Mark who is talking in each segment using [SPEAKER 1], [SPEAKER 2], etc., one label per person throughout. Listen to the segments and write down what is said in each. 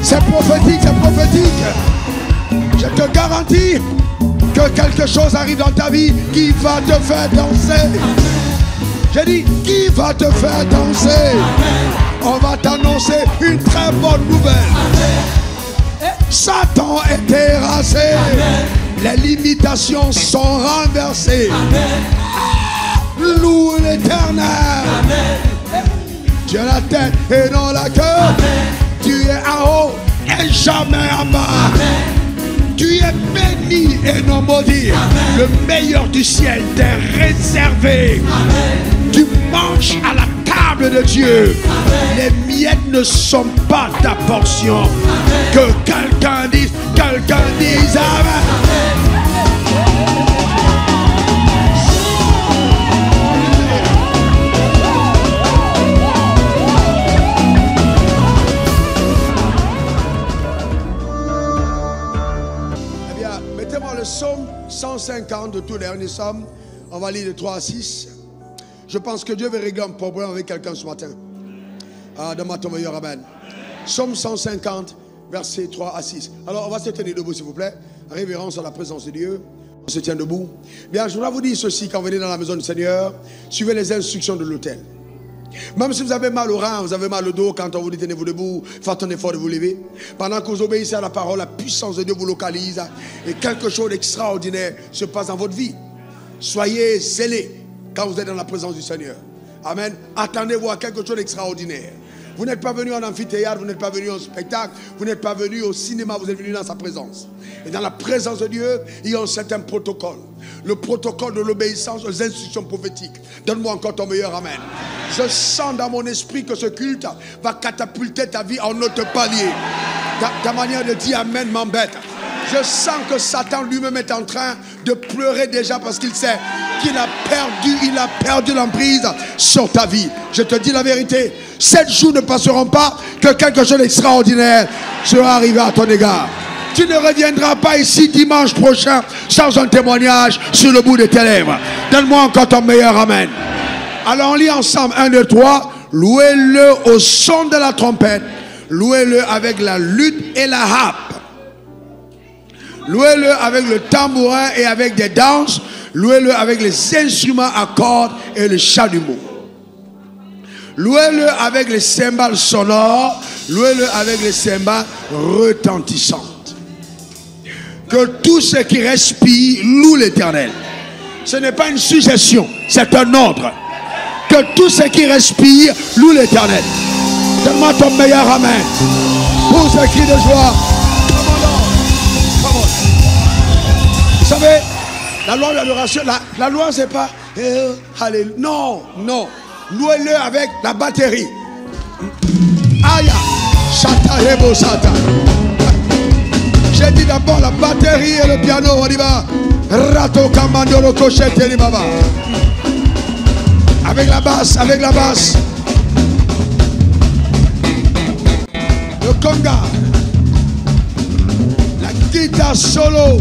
[SPEAKER 1] C'est prophétique, c'est prophétique. Je te garantis que quelque chose arrive dans ta vie qui va te faire danser. J'ai dit, qui va te faire danser? On va t'annoncer une très bonne nouvelle. Satan est terrassé. Les limitations sont renversées. Loue l'Éternel. Tu as la tête et non la queue. Tu es en haut et jamais en bas. Tu es béni et non maudit. Le meilleur du ciel t'est réservé. Tu manges à la table de Dieu. Les miettes ne sont pas ta portion. Que quelqu'un dise Amen. Eh bien, mettez-moi le psaume 150 de tout dernier psaume. On va lire de 3 à 6. Je pense que Dieu veut régler un problème avec quelqu'un ce matin. Donne-moi ton meilleur amen. Psaume 150, versets 3 à 6. Alors, on va se tenir debout, s'il vous plaît. Révérence à la présence de Dieu. On se tient debout. Bien, je voudrais vous dire ceci quand vous venez dans la maison du Seigneur. Suivez les instructions de l'autel. Même si vous avez mal au rein, vous avez mal au dos, quand on vous dit tenez-vous debout, faites un effort de vous lever. Pendant que vous obéissez à la parole, la puissance de Dieu vous localise. Et quelque chose d'extraordinaire se passe dans votre vie. Soyez zélés quand vous êtes dans la présence du Seigneur. Amen. Attendez-vous à quelque chose d'extraordinaire. Vous n'êtes pas venu en amphithéâtre, vous n'êtes pas venu au spectacle, vous n'êtes pas venu au cinéma, vous êtes venu dans sa présence. Et dans la présence de Dieu, il y a un certain protocole. Le protocole de l'obéissance aux instructions prophétiques. Donne-moi encore ton meilleur amen. Je sens dans mon esprit que ce culte va catapulter ta vie en autre palier. Ta manière de dire amen m'embête. Je sens que Satan lui-même est en train de pleurer déjà parce qu'il sait qu'il a perdu l'emprise sur ta vie. Je te dis la vérité, 7 jours ne passeront pas que quelque chose d'extraordinaire sera arrivé à ton égard. Tu ne reviendras pas ici dimanche prochain sans un témoignage sur le bout de tes lèvres. Donne-moi encore ton meilleur amen. Alors on lit ensemble 1, 2, 3. Louez-le au son de la trompette. Louez-le avec la lutte et la harpe. Louez-le avec le tambourin et avec des danses. Louez-le avec les instruments à cordes et le chalumeau. Louez-le avec les cymbales sonores. Louez-le avec les cymbales retentissantes. Que tout ce qui respire loue l'Éternel. Ce n'est pas une suggestion, c'est un ordre. Que tout ce qui respire loue l'Éternel. Donne-moi ton meilleur amen. Pour ce cri de joie. Vous savez, la loi de l'adoration, la loi c'est pas alléluia. Non, non. Louez-le avec la batterie. Aya, chata rebo sata. J'ai dit d'abord la batterie et le piano. On y va. Rato kamandoro kochete ni baba. Avec la basse, avec la basse. Le conga. La guitare solo.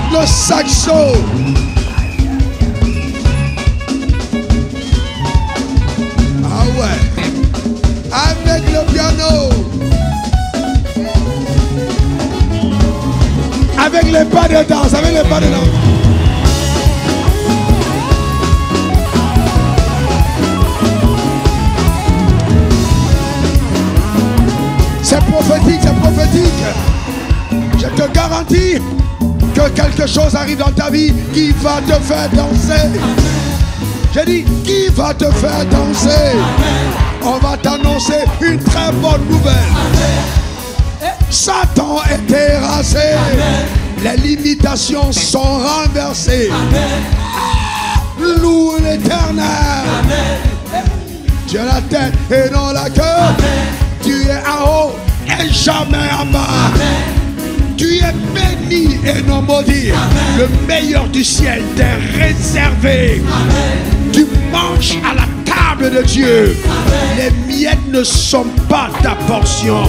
[SPEAKER 1] Le saxo. Ah ouais. Avec le piano. Avec les pas de danse. Avec les pas de danse. C'est prophétique, c'est prophétique. Je te garantis que quelque chose arrive dans ta vie qui va te faire danser. J'ai dit, qui va te faire danser? On va t'annoncer une très bonne nouvelle. Satan est terrassé. Les limitations sont renversées. Loue l'Éternel. Tu as la tête et non la queue. Tu es en haut et jamais en bas. Tu es béni et non maudit. Le meilleur du ciel t'est réservé. Tu manges à la table de Dieu. Les miettes ne sont pas ta portion.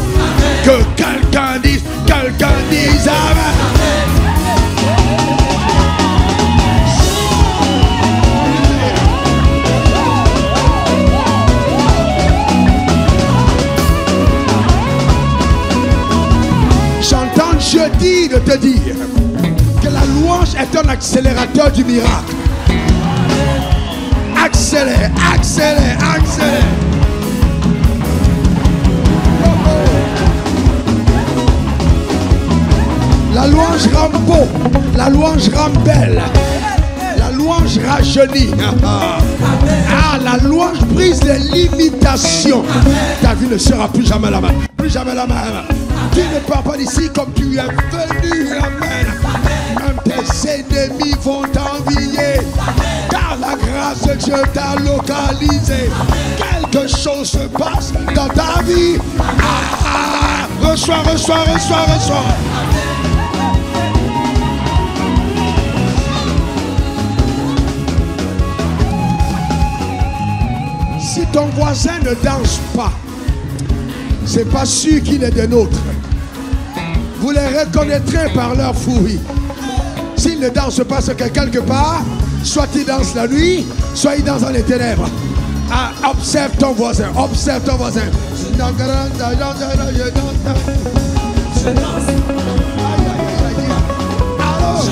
[SPEAKER 1] Que quelqu'un dise amen. l'accélérateur du miracle. Accélère, accélère, accélère. La louange rend beau, la louange rend belle, la louange rajeunit. Ah, la louange brise les limitations. Ta vie ne sera plus jamais la même. Plus jamais la même. Tu ne pars pas d'ici comme tu es venu. Amen. Même tes ennemis vont t'envier. Car la grâce de Dieu t'a localisé. Quelque chose se passe dans ta vie. Ah, reçois, reçois, reçois, reçois. Si ton voisin ne danse pas, c'est pas sûr qu'il est des nôtres. Vous les reconnaîtrez par leur fouille. S'il ne danse pas, c'est que quelque part, soit il danse la nuit, soit il danse dans les ténèbres. Ah, observe ton voisin, observe ton voisin. Je danse. Alors,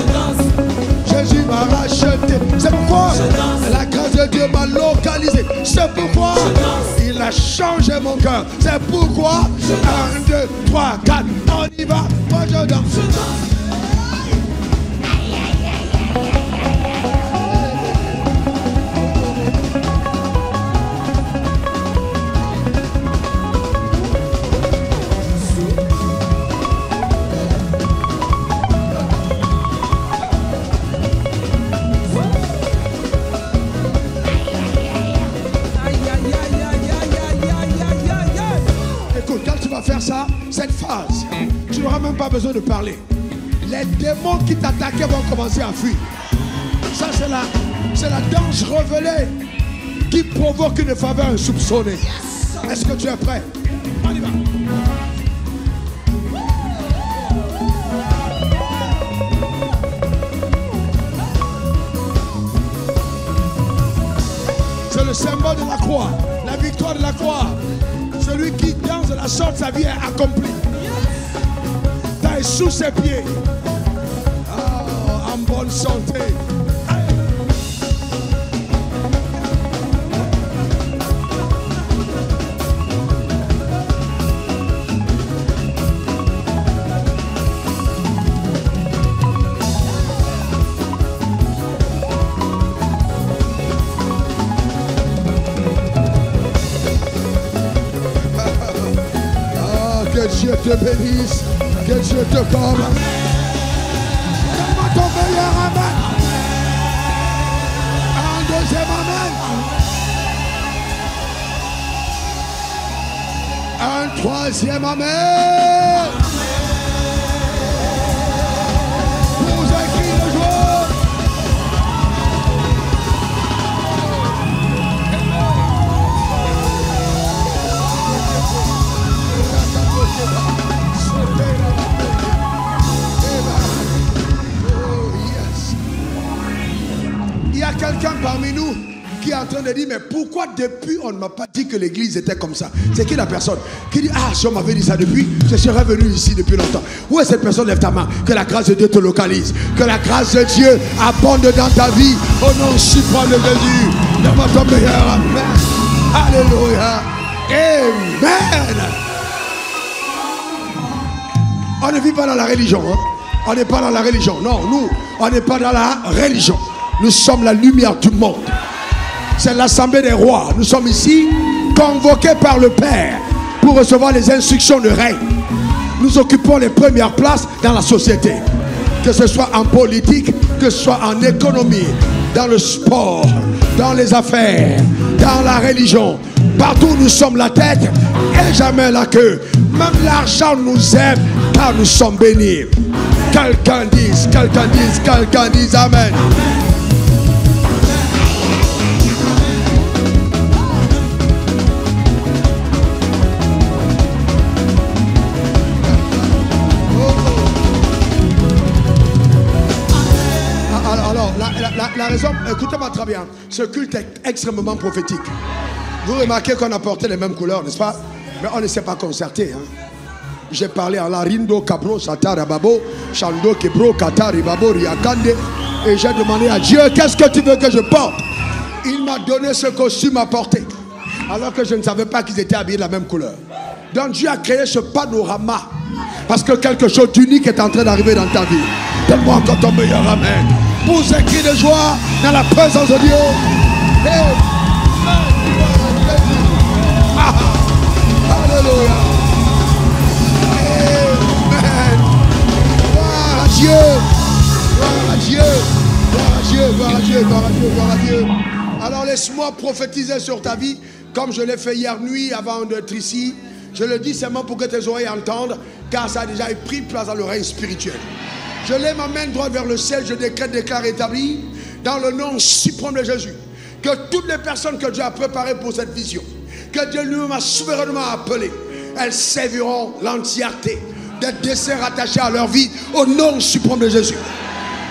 [SPEAKER 1] Jésus m'a racheté. C'est pourquoi la grâce de Dieu m'a localisé. C'est pourquoi il a changé mon cœur. C'est pourquoi 1, 2, 3, 4, on y va. Moi je danse. Faire ça, cette phase, tu n'auras même pas besoin de parler. Les démons qui t'attaquaient vont commencer à fuir. Ça, c'est la danse révélée qui provoque une faveur insoupçonnée. Est-ce que tu es prêt? On y va. C'est le symbole de la croix, la victoire de la croix. Celui qui danse de la sorte, sa vie est accomplie. Taille sous ses pieds. Oh, en bonne santé. Que Dieu te bénisse, que Dieu te comble. Donne-moi ton meilleur amen. Un deuxième amen. Un troisième amen. Pour vous écrire le jour. Il y a quelqu'un parmi nous qui est en train de dire, mais pourquoi depuis on ne m'a pas dit que l'église était comme ça? C'est qui la personne qui dit, ah, si on m'avait dit ça depuis, je serais venu ici depuis longtemps. Où est cette personne? Lève ta main. Que la grâce de Dieu te localise. Que la grâce de Dieu abonde dans ta vie. Au nom suprême de Jésus. Donne-moi ton meilleur amen. Alléluia. Amen. On ne vit pas dans la religion. Hein? On n'est pas dans la religion. Non, nous, on n'est pas dans la religion. Nous sommes la lumière du monde. C'est l'assemblée des rois. Nous sommes ici convoqués par le Père pour recevoir les instructions de règne. Nous occupons les premières places dans la société. Que ce soit en politique, que ce soit en économie, dans le sport, dans les affaires, dans la religion. Partout nous sommes la tête et jamais la queue. Même l'argent nous aime car nous sommes bénis. Quelqu'un dise, quelqu'un dise, quelqu'un dise amen. La raison, écoutez-moi très bien, ce culte est extrêmement prophétique. Vous remarquez qu'on a porté les mêmes couleurs, n'est-ce pas? Mais on ne s'est pas concerté. Hein? J'ai parlé en larindo, cabro, satara, babo, chando, kebro, katari, babo, riakande. Et j'ai demandé à Dieu, qu'est-ce que tu veux que je porte? Il m'a donné ce costume à porter. Alors que je ne savais pas qu'ils étaient habillés de la même couleur. Donc Dieu a créé ce panorama. Parce que quelque chose d'unique est en train d'arriver dans ta vie. Donne-moi encore ton meilleur amen. Pour ces cris de joie dans la présence de Dieu. Hey. Alléluia. Amen. Gloire à Dieu. Gloire à Dieu. Gloire à Dieu. Gloire à Dieu. Gloire à Dieu. Gloire à Dieu. Alors laisse-moi prophétiser sur ta vie. Comme je l'ai fait hier nuit avant d'être ici. Je le dis seulement pour que tes oreilles entendent. Car ça a déjà pris place dans le règne spirituel. Je lève ma main droite vers le ciel. Je déclare établi. Dans le nom suprême de Jésus. Que toutes les personnes que Dieu a préparées pour cette vision. Que Dieu lui-même a souverainement appelé. Elles serviront l'entièreté des desseins rattachés à leur vie au nom suprême de Jésus.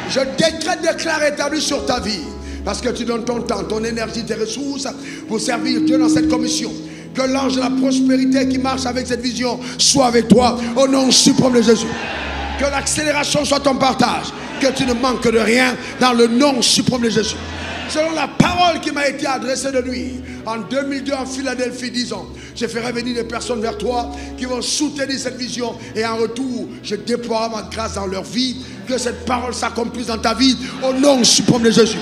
[SPEAKER 1] Je déclare établi sur ta vie. Parce que tu donnes ton temps, ton énergie, tes ressources pour servir Dieu dans cette commission. Que l'ange de la prospérité qui marche avec cette vision soit avec toi au nom suprême de Jésus. Que l'accélération soit ton partage. Que tu ne manques de rien dans le nom suprême de Jésus. Selon la parole qui m'a été adressée de nuit, en 2002 en Philadelphie, disons, je ferai venir des personnes vers toi qui vont soutenir cette vision et en retour, je déploierai ma grâce dans leur vie, que cette parole s'accomplisse dans ta vie au nom suprême de Jésus.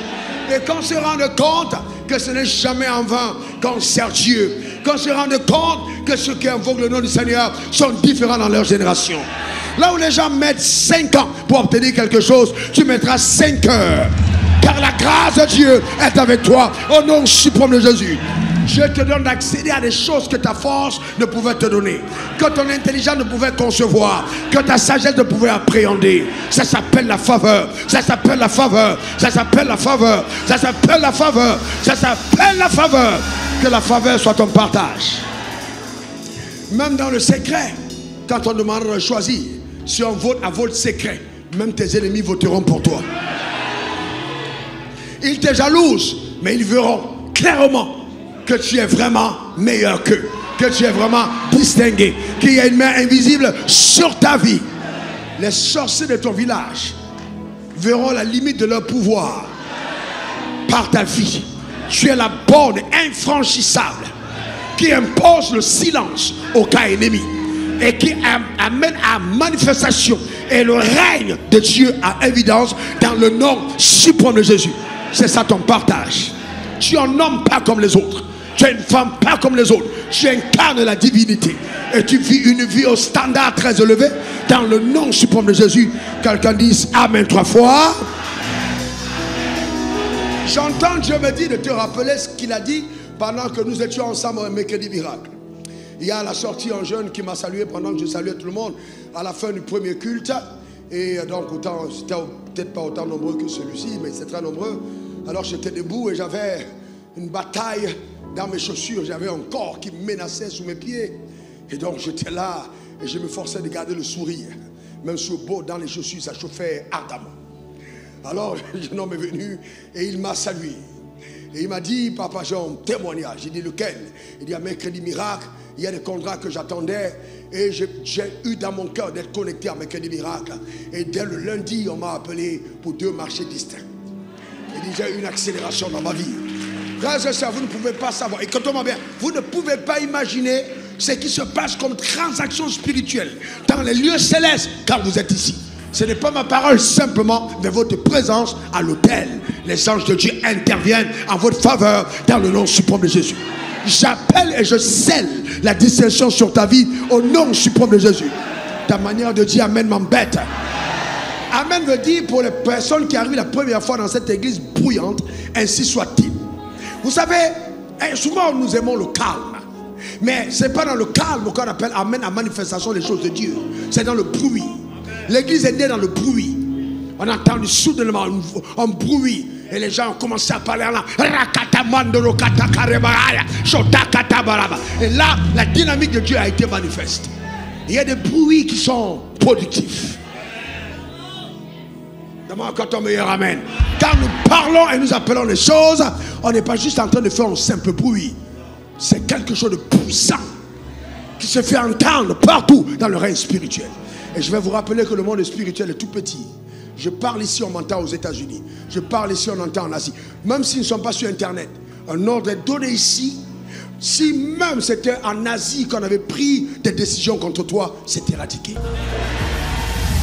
[SPEAKER 1] Et qu'on se rende compte que ce n'est jamais en vain qu'on sert Dieu, qu'on se rende compte que ceux qui invoquent le nom du Seigneur sont différents dans leur génération. Là où les gens mettent 5 ans pour obtenir quelque chose, tu mettras 5 heures. Car la grâce de Dieu est avec toi au nom suprême de Jésus. Je te donne d'accéder à des choses que ta force ne pouvait te donner, que ton intelligence ne pouvait concevoir, que ta sagesse ne pouvait appréhender. Ça s'appelle la faveur. Ça s'appelle la faveur. Ça s'appelle la faveur. Ça s'appelle la faveur. Ça s'appelle la faveur. Que la faveur soit ton partage. Même dans le secret, quand on demande de choisir, si on vote à vote secret, même tes ennemis voteront pour toi. Ils te jalousent, mais ils verront clairement que tu es vraiment meilleur qu'eux, que tu es vraiment distingué, qu'il y a une main invisible sur ta vie. Les sorciers de ton village verront la limite de leur pouvoir par ta vie. Tu es la borne infranchissable qui impose le silence au cas ennemi et qui amène à manifestation et le règne de Dieu à évidence dans le nom suprême de Jésus. C'est ça ton partage. Tu es un homme pas comme les autres. Tu es une femme pas comme les autres. Tu incarnes la divinité. Et tu vis une vie au standard très élevé. Dans le nom suprême de Jésus. Quelqu'un dise Amen 3 fois. J'entends Dieu me dire de te rappeler ce qu'il a dit pendant que nous étions ensemble au mercredi miracle. Il y a à la sortie un jeune qui m'a salué pendant que je saluais tout le monde à la fin du premier culte. Et donc autant, c'était peut-être pas autant nombreux que celui-ci, mais c'est très nombreux. Alors j'étais debout et j'avais une bataille dans mes chaussures. J'avais un corps qui me menaçait sous mes pieds. Et donc j'étais là et je me forçais de garder le sourire. Même sous le beau, dans les chaussures, ça chauffait ardemment. Alors le jeune homme est venu et il m'a salué. Et il m'a dit, Papa, j'ai un témoignage. J'ai dit, lequel? Il dit, à mercredi miracle, il y a des contrats que j'attendais. Et j'ai eu dans mon cœur d'être connecté à mercredi miracle. Et dès le lundi, on m'a appelé pour 2 marchés distincts. Il dit, j'ai eu une accélération dans ma vie. Frères et sœurs, vous ne pouvez pas savoir. Écoutez-moi bien, vous ne pouvez pas imaginer ce qui se passe comme transaction spirituelle dans les lieux célestes quand vous êtes ici. Ce n'est pas ma parole simplement, mais votre présence à l'autel. Les anges de Dieu interviennent en votre faveur dans le nom suprême de Jésus. J'appelle et je scelle la distinction sur ta vie au nom suprême de Jésus. Ta manière de dire Amen m'embête. Amen veut dire pour les personnes qui arrivent la première fois dans cette église bruyante, ainsi soit-il. Vous savez, souvent nous aimons le calme. Mais ce n'est pas dans le calme qu'on appelle Amen à manifestation des choses de Dieu. C'est dans le bruit. L'église est née dans le bruit. On a entendu soudainement un bruit. Et les gens ont commencé à parler là. Et là, la dynamique de Dieu a été manifeste. Il y a des bruits qui sont productifs. Demande quand ton meilleur amen. Quand nous parlons et nous appelons les choses, on n'est pas juste en train de faire un simple bruit. C'est quelque chose de puissant qui se fait entendre partout dans le règne spirituel. Et je vais vous rappeler que le monde spirituel est tout petit. Je parle ici, on m'entend aux États-Unis. Je parle ici, on entend en Asie. Même s'ils ne sont pas sur Internet, un ordre est donné ici. Si même c'était en Asie qu'on avait pris des décisions contre toi, c'est éradiqué.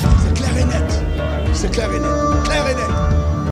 [SPEAKER 1] C'est clair et net. C'est clair et net. Clair et net.